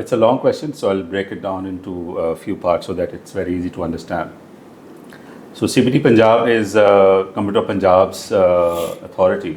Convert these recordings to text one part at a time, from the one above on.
It's a long question, so I'll break it down into a few parts so that it's very easy to understand. So CBD Punjab is Government of Punjab's authority,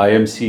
IMC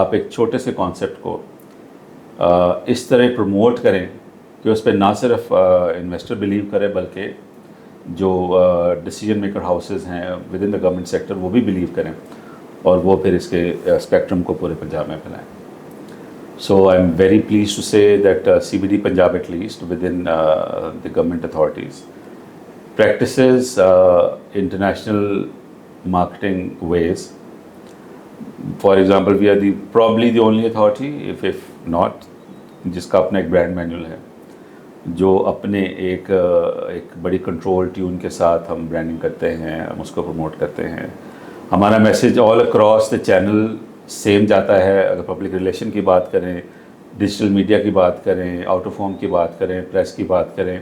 آپ ایک چھوٹے سے concept کو اس طرح promote کریں کہ اس پہ نہ صرف انویسٹر بلیو کرے بلکہ جو ڈیسیجن میکر ہاؤسز ہیں with in the government sector وہ بھی بلیو کریں اور وہ پھر اس کے اسپیکٹرم کو پورے پنجاب میں پھیلائیں. So I am very pleased to say that CBD Punjab at least within the government authorities practices international marketing ways. For example, we are probably the only authority, if not, جس کا اپنا ایک brand manual ہے جو اپنے ایک بڑی control tune کے ساتھ ہم برانڈنگ کرتے ہیں, ہم اس کو پروموٹ کرتے ہیں. ہمارا message all across the channel same جاتا ہے. اگر پبلک ریلیشن کی بات کریں, ڈیجیٹل میڈیا کی بات کریں, آؤٹ آف ہوم کی بات کریں, پریس کی بات کریں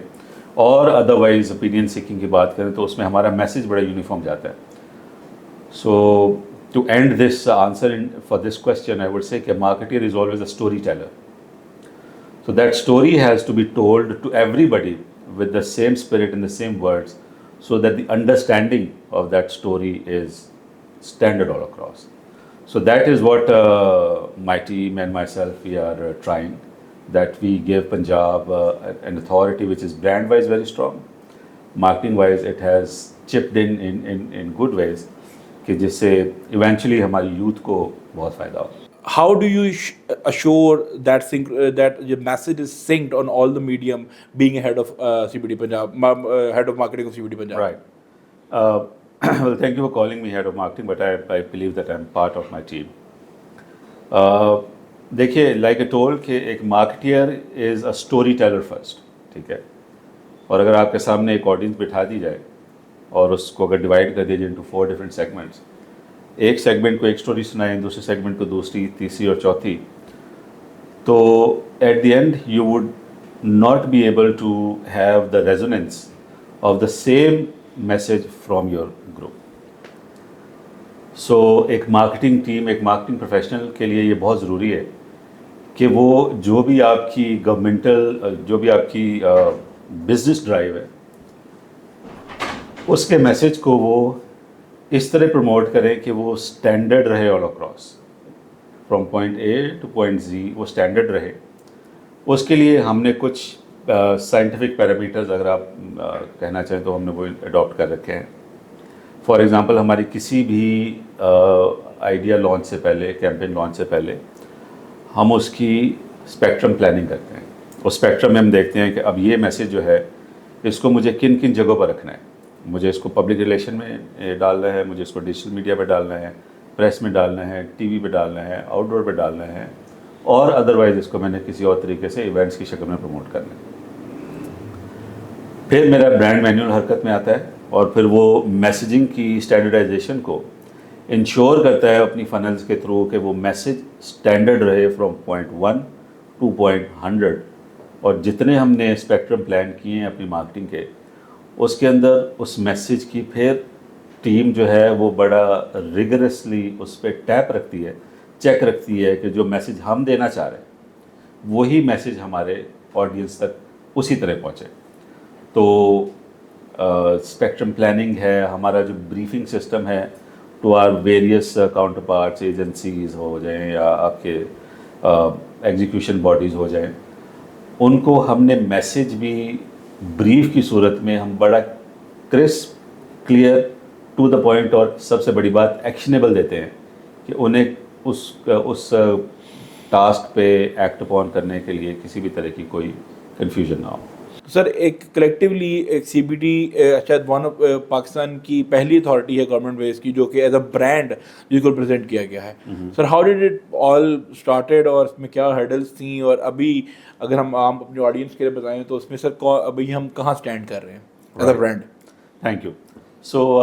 اور ادروائز اوپینین سیکنگ کی بات کریں تو اس میں ہمارا میسیج بڑا یونیفارم جاتا ہے. So to end this answer for this question I would say کہ marketer is always a story teller. So that story has to be told to everybody with the same spirit and the same words so that the understanding of that story is standard all across. So that is what my team and myself we are trying, that we give Punjab an authority which is brand wise very strong, marketing wise it has chipped in good ways کہ جس سے eventually ہماری youth کو بہت فائدہ ہو. How do you assure that your message is synced on all the medium, being a head of CBD Punjab, head of marketing of CBD Punjab? Right. Well, thank you for calling me head of marketing, but I believe that I'm part of my team. دیکھیے, like I told کہ ایک marketer is a story teller first, ٹھیک ہے. اور اگر آپ کے سامنے ایک آڈینس بٹھا دی جائے اور اس کو اگر ڈیوائڈ کر دیا جائے انٹو 4 different segments, ایک سیگمنٹ کو ایک اسٹوری سنائیں, دوسرے سیگمنٹ کو دوسری, تیسری اور چوتھی, تو at the end you would not be able to have the resonance of the same message from your group. So ایک مارکیٹنگ ٹیم, ایک مارکیٹنگ پروفیشنل کے لیے یہ بہت ضروری ہے کہ وہ جو بھی آپ کی گورنمنٹل, جو بھی آپ کی بزنس ڈرائیو ہے, اس کے میسیج کو وہ اس طرح پروموٹ کریں کہ وہ اسٹینڈرڈ رہے all across, from point A to point Z وہ اسٹینڈرڈ رہے. اس کے لیے ہم نے کچھ سائنٹیفک پیرامیٹرز اگر آپ کہنا چاہیں تو ہم نے وہ اڈاپٹ کر رکھے ہیں. فار ایگزامپل, ہماری کسی بھی آئیڈیا لانچ سے پہلے, کیمپین لانچ سے پہلے ہم اس کی اسپیکٹرم پلاننگ کرتے ہیں. اس اسپیکٹرم میں ہم دیکھتے ہیں کہ اب یہ میسیج جو ہے اس کو مجھے کن کن جگہوں پر رکھنا ہے. مجھے اس کو پبلک ریلیشن میں ڈالنا ہے, مجھے اس کو ڈیجیٹل میڈیا پہ ڈالنا ہے, پریس میں ڈالنا ہے, ٹی وی پہ ڈالنا ہے, آؤٹ ڈور پہ ڈالنا ہے, اور ادروائز اس کو میں نے کسی اور طریقے سے ایونٹس کی شکل میں پروموٹ کرنا ہے. پھر میرا برانڈ مینول حرکت میں آتا ہے اور پھر وہ میسیجنگ کی اسٹینڈرڈائزیشن کو انشور کرتا ہے اپنی فنلز کے تھرو کہ وہ میسیج اسٹینڈرڈ رہے فرام پوائنٹ 1 ٹو پوائنٹ 100. اور جتنے ہم نے اسپیکٹرم پلان کیے ہیں اپنی مارکیٹنگ کے, اس کے اندر اس میسیج کی پھر ٹیم جو ہے وہ بڑا ریگرسلی اس پہ ٹیپ رکھتی ہے, چیک رکھتی ہے کہ جو میسیج ہم دینا چاہ رہے ہیں وہی میسیج ہمارے آڈینس تک اسی طرح پہنچے. تو اسپیکٹرم پلاننگ ہے, ہمارا جو بریفنگ سسٹم ہے to our various counterparts, agencies ہو جائیں یا آپ کے ایگزیکیوشن باڈیز ہو جائیں, ان کو ہم نے میسیج بھی بریف کی صورت میں ہم بڑا crisp, clear, to the point, اور سب سے بڑی بات ایکشنیبل دیتے ہیں کہ انہیں اس ٹاسک پہ ایکٹ اپون کرنے کے لیے کسی بھی طرح کی کوئی کنفیوژن نہ ہو. سر, ایک کلیکٹیولی ایک CBD شاید ون آف پاکستان کی پہلی اتھارٹی ہے گورنمنٹ بیس کی جو کہ ایز اے برانڈ جس کو پریزنٹ کیا گیا ہے. Sir, how did it all started اور اس میں کیا ہرڈلس تھیں, اور ابھی اگر ہم عام اپنی آڈینس کے لیے بتائیں تو اس میں سر ابھی ہم کہاں اسٹینڈ کر رہے ہیں as a brand? Thank you. So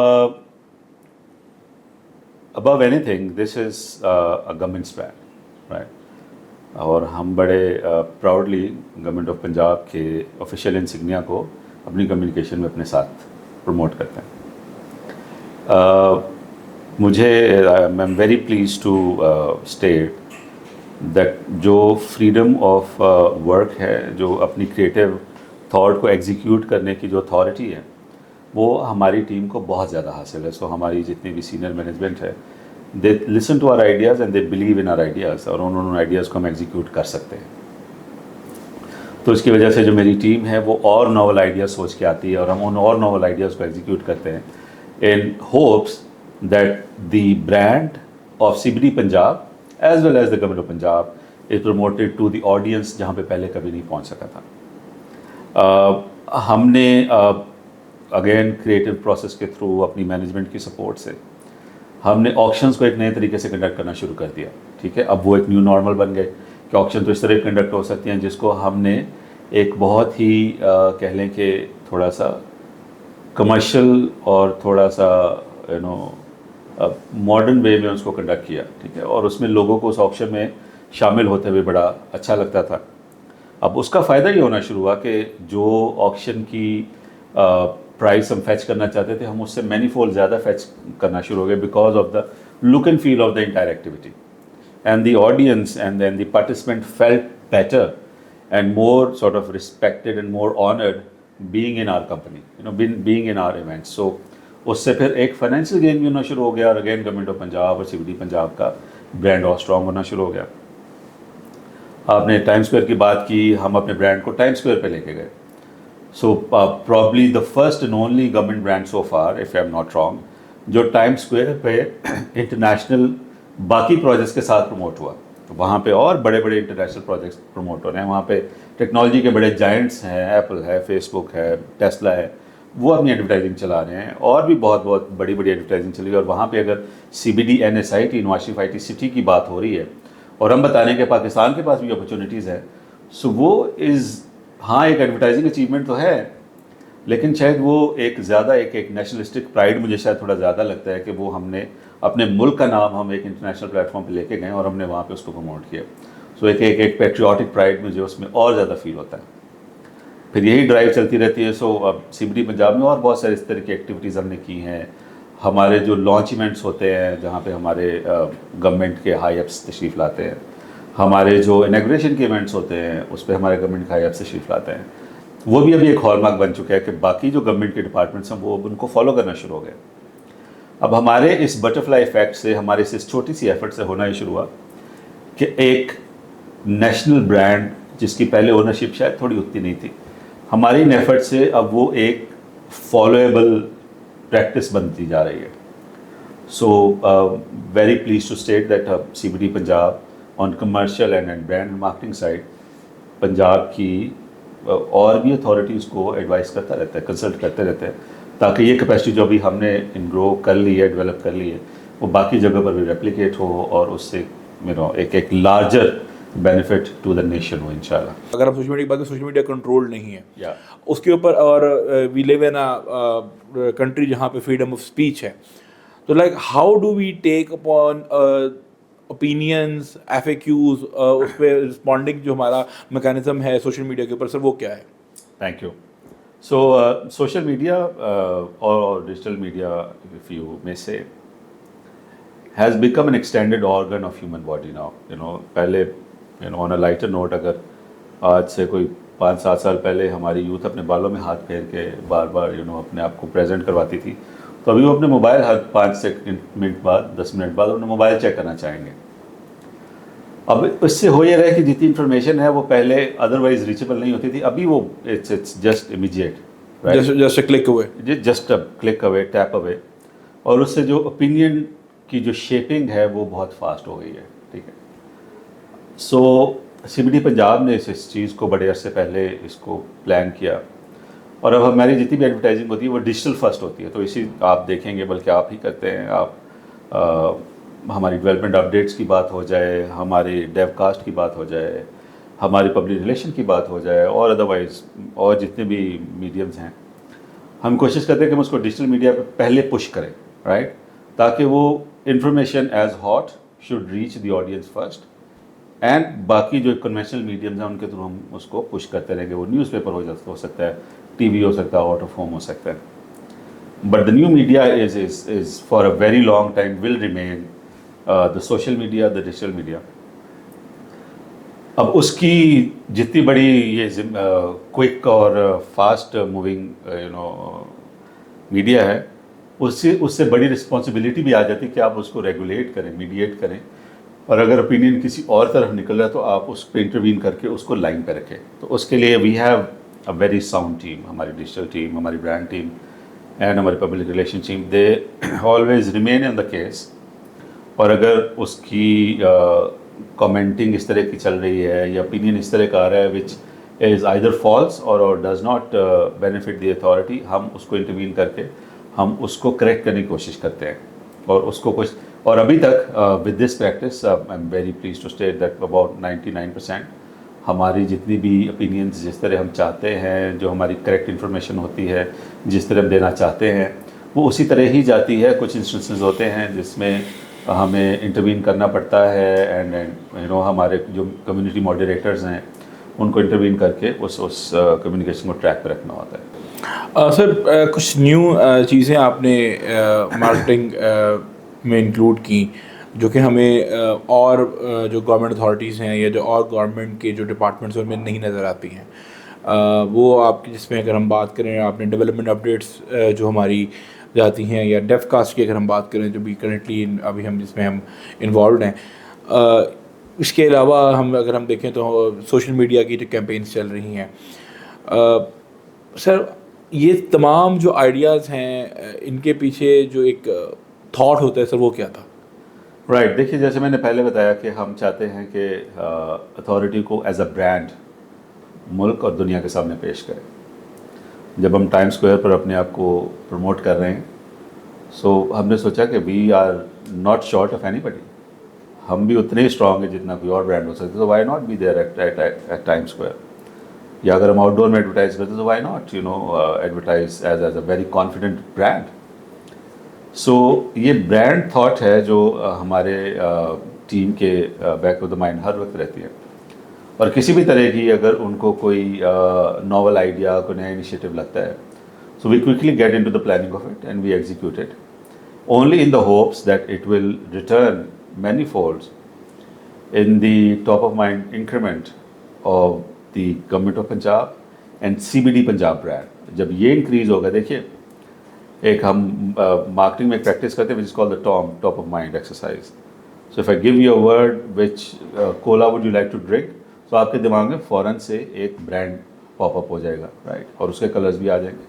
above anything, this is a government's brand, right? اور ہم بڑے پراؤڈلی گورنمنٹ آف پنجاب کے آفیشیل انسگنیا کو اپنی کمیونیکیشن میں اپنے ساتھ پروموٹ کرتے ہیں. مجھے I am very pleased to state that جو فریڈم آف ورک ہے, جو اپنی کریٹیو تھاٹ کو ایگزیکیوٹ کرنے کی جو اتھارٹی ہے, وہ ہماری ٹیم کو بہت زیادہ حاصل ہے. سو ہماری جتنی بھی سینئر مینجمنٹ ہے they listen to our ideas and they believe in our ideas, اور ان آئیڈیاز کو ہم ایگزیکیوٹ کر سکتے ہیں. تو اس کی وجہ سے جو میری ٹیم ہے وہ اور ناول آئیڈیاز سوچ کے آتی ہے اور ہم ان اور ناول آئیڈیاز کو ایگزیکیوٹ کرتے ہیں in hopes that the brand of CBD Punjab as well as the government of Punjab is promoted to the audience جہاں پہ پہلے کبھی نہیں پہنچ سکا تھا. ہم نے اگین کریٹو پروسیس کے تھرو اپنی مینجمنٹ کی سپورٹ سے ہم نے آکشنز کو ایک نئے طریقے سے کنڈکٹ کرنا شروع کر دیا. ٹھیک ہے, اب وہ ایک نیو نارمل بن گئے کہ آکشن تو اس طرح کنڈکٹ ہو سکتی ہیں جس کو ہم نے ایک بہت ہی کہہ لیں کہ تھوڑا سا کمرشل اور تھوڑا سا ماڈرن وے میں اس کو کنڈکٹ کیا. ٹھیک ہے, اور اس میں لوگوں کو اس آکشن میں شامل ہوتے ہوئے بڑا اچھا لگتا تھا. اب اس کا فائدہ یہ ہونا شروع ہوا کہ جو آکشن کی پرائس ہم فیچ کرنا چاہتے تھے ہم اس سے مینی فولڈ زیادہ فیچ کرنا شروع ہو گئے because of the look and feel of the entire activity and the audience and then the participant felt better and more sort of respected and more honoured being in our company, being in our events. So اس سے پھر ایک financial gain بھی ہونا شروع ہو گیا اور again government of Punjab اور CBD پنجاب کا برانڈ اور اسٹرانگ ہونا شروع ہو گیا. آپ نے ٹائم اسکوائر کی بات کی, ہم اپنے برانڈ کو ٹائم اسکوائر پہ لے کے گئے. So probably the first and only government brand so for if I am not wrong جو ٹائم اسکوائر پہ انٹرنیشنل باقی پروجیکٹس کے ساتھ پروموٹ ہوا. وہاں پہ اور بڑے بڑے انٹرنیشنل پروجیکٹس پروموٹ ہو رہے ہیں. وہاں پہ ٹیکنالوجی کے بڑے جائنٹس ہیں, ایپل ہے, فیس بک ہے, ٹیسلا ہے, وہ اپنی ایڈورٹائزنگ چلا رہے ہیں اور بھی بہت بہت بڑی بڑی ایڈورٹائزنگ چلی. اور وہاں پہ اگر CBD NSIT innovation IT city کی بات ہو رہی ہے اور ہم بتا رہے ہیں کہ پاکستان کے پاس بھی اپرچونیٹیز ہیں, سو وہ ہاں ایک ایڈورٹائزنگ اچیومنٹ تو ہے لیکن شاید وہ ایک زیادہ ایک نیشنلسٹک پرائڈ مجھے شاید تھوڑا زیادہ لگتا ہے کہ وہ ہم نے اپنے ملک کا نام ہم ایک انٹرنیشنل پلیٹ فارم پہ لے کے گئے اور ہم نے وہاں پہ اس کو پروموٹ کیا. سو ایک پیٹریوٹک پرائڈ مجھے اس میں اور زیادہ فیل ہوتا ہے. پھر یہی ڈرائیو چلتی رہتی ہے. سو اب CBD پنجاب میں اور بہت سارے اس طرح کی ایکٹیویٹیز ہم نے کی ہیں. ہمارے جو لانچ ایونٹس ہوتے ہیں جہاں پہ ہمارے گورنمنٹ کے ہائی ایپس تشریف لاتے ہیں, ہمارے جو انیگریشن کے ایونٹس ہوتے ہیں اس پہ ہمارے گورنمنٹ کے ہائی ایپس تشریف لاتے ہیں, وہ بھی ابھی ایک ہال مارک بن چکا ہے کہ باقی جو گورنمنٹ کے ڈپارٹمنٹس ہیں وہ ان کو فالو کرنا شروع ہو گئے. اب ہمارے اس بٹرفلائی افیکٹ سے ہمارے اس چھوٹی سی ایفرٹ سے ہونا یہ شروع ہوا کہ ایک نیشنل برانڈ جس کی پہلے اونرشپ شاید تھوڑی اتنی نہیں تھی, ہماری ان ایفرٹ سے اب وہ ایک فالویبل پریکٹس بنتی جا رہی ہے. So very pleased to state that CBD Punjab on commercial and brand marketing side Punjab کی اور بھی اتھارٹیز کو ایڈوائز کرتا رہتا ہے, کنسلٹ کرتے رہتے ہیں تاکہ یہ کیپیسٹی جو بھی ہم نے گرو کر لی ہے, ڈیولپ کر لی ہے, وہ باقی جگہ پر بھی ریپلیکیٹ ہو اور اس سے ایک larger benefit to the nation ہو انشاءاللہ. اگر ہم سوشل میڈیا کی بات کریں, سوشل میڈیا کنٹرول نہیں ہے اس کے اوپر, اور وی لیو ان اے کنٹری جہاں پہ فریڈم آف اسپیچ ہے, تو like how do we take upon opinions FAQs اس پہ رسپونڈنگ جو ہمارا میکینزم ہے سوشل میڈیا کے اوپر, سر وہ کیا ہے؟ Thank you. So social media اور digital media if you may say has become an extended organ of human body now. پہلے on a lighter note اگر آج سے کوئی 5-7 سال پہلے ہماری یوتھ اپنے بالوں میں ہاتھ پھیر کے بار بار اپنے آپ کو پریزنٹ کرواتی تھی, تو ابھی وہ اپنے موبائل ہر 5 منٹ بعد 10 منٹ بعد اپنے موبائل چیک کرنا چاہیں گے. اب اس سے ہو یہ رہا ہے کہ جتنی انفارمیشن ہے وہ پہلے ادروائز ریچیبل نہیں ہوتی تھی, ابھی وہ it's just immediate, just click away, just click away, tap away. اور اس سے جو اوپینین کی جو شیپنگ ہے وہ بہت فاسٹ ہو گئی ہے. ٹھیک ہے, سو CBD پنجاب نے اس چیز کو بڑے عرصے پہلے اس کو پلان کیا, اور اب ہماری جتنی بھی ایڈورٹائزنگ ہوتی ہے وہ ڈیجیٹل فرسٹ ہوتی ہے. تو اسی آپ دیکھیں گے, بلکہ آپ ہی کرتے ہیں, آپ ہماری ڈیولپمنٹ اپڈیٹس کی بات ہو جائے, ہماری ڈیو کاسٹ کی بات ہو جائے, ہماری پبلک ریلیشن کی بات ہو جائے, اور ادروائز اور جتنے بھی میڈیمز ہیں, ہم کوشش کرتے ہیں کہ ہم اس کو ڈیجیٹل میڈیا پہ پہلے پش کریں, رائٹ, تاکہ وہ information is hot should reach the audience first, and باقی جو کنونشنل میڈیمز ہیں ان کے تھرو ہم اس کو پش کرتے رہیں گے. وہ نیوز پیپر ہو سکتا ہے, TV ہو سکتا ہے, آؤٹ آف ہوم ہو سکتا ہے, but the new media is for a very long time will remain the social media, the digital media. اب اس کی جتنی بڑی یہ کوئک اور فاسٹ موونگ میڈیا ہے, اس سے بڑی رسپانسبلٹی بھی آ جاتی ہے کہ آپ اس کو ریگولیٹ کریں، میڈیٹ کریں، اور اگر اوپینین کسی اور طرف نکل رہا ہے تو آپ اس پہ انٹروین کر کے اس کو لائن پہ رکھیں. تو اس کے لیے we have a very sound team, ہماری ڈیجیٹل ٹیم، ہماری برانڈ ٹیم اینڈ ہماری public relation team, they always remain in the case. اور اگر اس کی کامنٹنگ اس طرح کی چل رہی ہے یا اوپینین اس طرح کا آ رہا ہے وچ از آئدر فالس اور does not benefit the authority, ہم اس کو انٹروین کر کے ہم اس کو کریکٹ کرنے کی کوشش کرتے ہیں. اور اس کو کچھ، اور ابھی تک with this practice I am very pleased to state that about 99% ہماری جتنی بھی اوپینینس جس طرح ہم چاہتے ہیں، جو ہماری کریکٹ انفارمیشن ہوتی ہے جس طرح ہم دینا چاہتے ہیں، وہ اسی طرح ہی جاتی ہے. کچھ انسٹنسز ہوتے ہیں جس میں ہمیں انٹروین کرنا پڑتا ہے اینڈ یو نو ہمارے جو کمیونٹی ماڈریٹرز ہیں ان کو انٹروین کر کے اس کمیونیکیشن کو ٹریک پہ رکھنا ہوتا ہے. سر کچھ نیو چیزیں آپ نے مارکیٹنگ میں انکلوڈ کی جو کہ ہمیں اور جو گورنمنٹ اتھارٹیز ہیں یا جو اور گورنمنٹ کے جو ڈپارٹمنٹس ہیں ان میں نہیں نظر آتی ہیں. وہ آپ کی جس میں اگر ہم بات کریں، آپ نے ڈیولپمنٹ اپڈیٹس جو ہماری جاتی ہیں، یا ڈیف کاسٹ کی اگر ہم بات کریں جو بھی کرنٹلی ابھی ہم جس میں ہم انوالوڈ ہیں. اس کے علاوہ اگر ہم دیکھیں تو سوشل میڈیا کی جو کیمپینس چل رہی ہیں. سر یہ تمام جو آئیڈیاز ہیں ان کے پیچھے جو ایک تھاٹ ہوتا ہے سر وہ کیا تھا؟ رائٹ، دیکھیے جیسے میں نے پہلے بتایا کہ ہم چاہتے ہیں کہ اتھارٹی کو ایز اے برانڈ ملک اور دنیا کے سامنے پیش کریں. جب ہم ٹائم اسکوائر پر اپنے آپ کو پروموٹ کر رہے ہیں، سو ہم نے سوچا کہ we are not short of anybody. ہم بھی اتنے ہی اسٹرانگ ہیں جتنا کوئی اور برانڈ ہو سکتا ہے. تو why not be there at Time Square. یا اگر ہم آؤٹ ڈور میں ایڈورٹائز کرتے تو why not advertise as a very confident brand. So یہ برانڈ تھاٹ ہے جو ہمارے ٹیم کے بیک آف دا مائنڈ ہر وقت رہتی ہے. اور کسی بھی طرح کی اگر ان کو کوئی ناول آئیڈیا، کوئی نیا انیشیٹو لگتا ہے، so we quickly get into the planning of it and we execute it only in the hopes that it will return many folds in the top of mind increment of the government of Punjab and CBD Punjab brand. جب یہ increase ہوگا، دیکھیے ایک ہم marketing میں ایک practice کرتے ہیں which is called the top of mind exercise. So if I give you a word which cola would you like to drink, تو آپ کے دماغ میں فوراً سے ایک برانڈ پاپ اپ ہو جائے گا، رائٹ، اور اس کے کلرز بھی آ جائیں گے.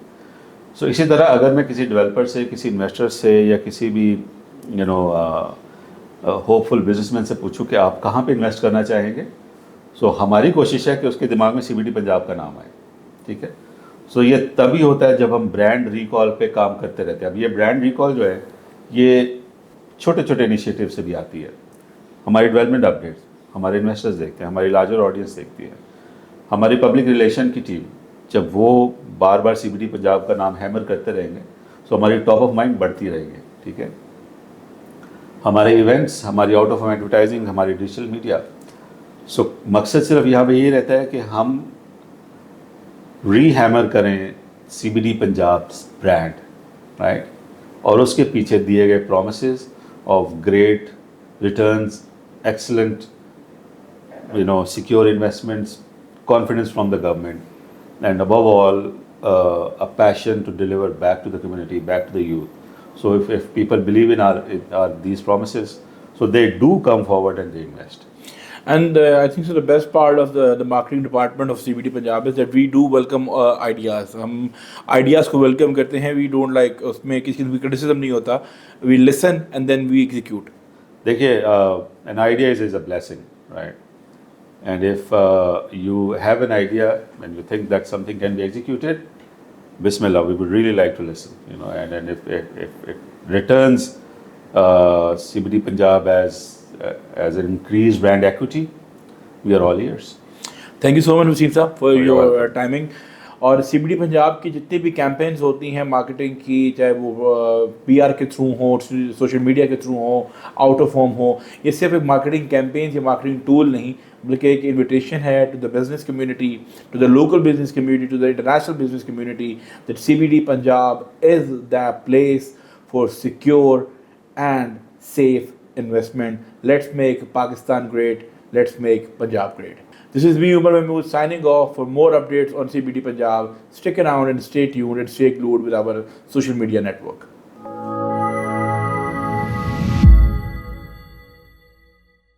سو اسی طرح اگر میں کسی ڈیولپر سے، کسی انویسٹر سے یا کسی بھی ہوپ فل بزنس مین سے پوچھوں کہ آپ کہاں پہ انویسٹ کرنا چاہیں گے، سو ہماری کوشش ہے کہ اس کے دماغ میں CBD پنجاب کا نام آئے. ٹھیک ہے، سو یہ تبھی ہوتا ہے جب ہم برانڈ ریکال پہ کام کرتے رہتے ہیں. اب یہ برانڈ ریکال جو ہے یہ چھوٹے چھوٹے انیشیٹو سے بھی آتی ہے. ہماری ڈیولپمنٹ اپڈیٹس ہمارے انویسٹرز دیکھتے ہیں، ہماری لارجر آڈینس دیکھتی ہے. ہماری پبلک ریلیشن کی ٹیم جب وہ بار بار CBD پنجاب کا نام ہیمر کرتے رہیں گے، سو ہماری ٹاپ آف مائنڈ بڑھتی رہیں گے. ٹھیک ہے، ہمارے ایونٹس، ہماری آؤٹ آف ایڈورٹائزنگ، ہماری ڈیجیٹل میڈیا. سو مقصد صرف یہاں پہ یہی رہتا ہے کہ ہم ری ہیمر کریں CBD پنجاب برانڈ، رائٹ، اور اس کے پیچھے دیے گئے promises of great returns, excellent secure investments, confidence from the government, and above all a passion to deliver back to the community, back to the youth. So if people believe in our these promises, so they do come forward and they invest. And I think so the best part of the marketing department of CBD Punjab is that we do welcome ideas. ہم ideas کو welcome کرتے ہیں. We don't like اس میں کسی بھی criticism نہیں ہوتا. We listen and then we execute. دیکھیے an idea is a blessing, right? And if you have an idea and you think that something can be executed, Bismillah, we would really like to listen, and if it returns CBD Punjab as an increased brand equity, we are all ears. Thank you so much Waseem صاحب for your timing. اور CBD Punjab کی جتنی بھی campaigns ہوتی ہیں marketing کی، چاہے وہ PR کے تھرو ہوں، سوشل میڈیا کے تھرو ہوں، آؤٹ آف ہوم ہوں، یہ صرف ایک مارکیٹنگ کیمپینز یا مارکیٹنگ ٹول نہیں بلکہ ایک انویٹیشن ہے to the business community, to the local business community, to the international business community that CBD Punjab is the place for secure and safe investment. Let's make Pakistan great. Let's make Punjab great. This is me, Umar Mahmood, signing off. For more updates on CBD Punjab, stick around and stay tuned and stay glued with our social media network.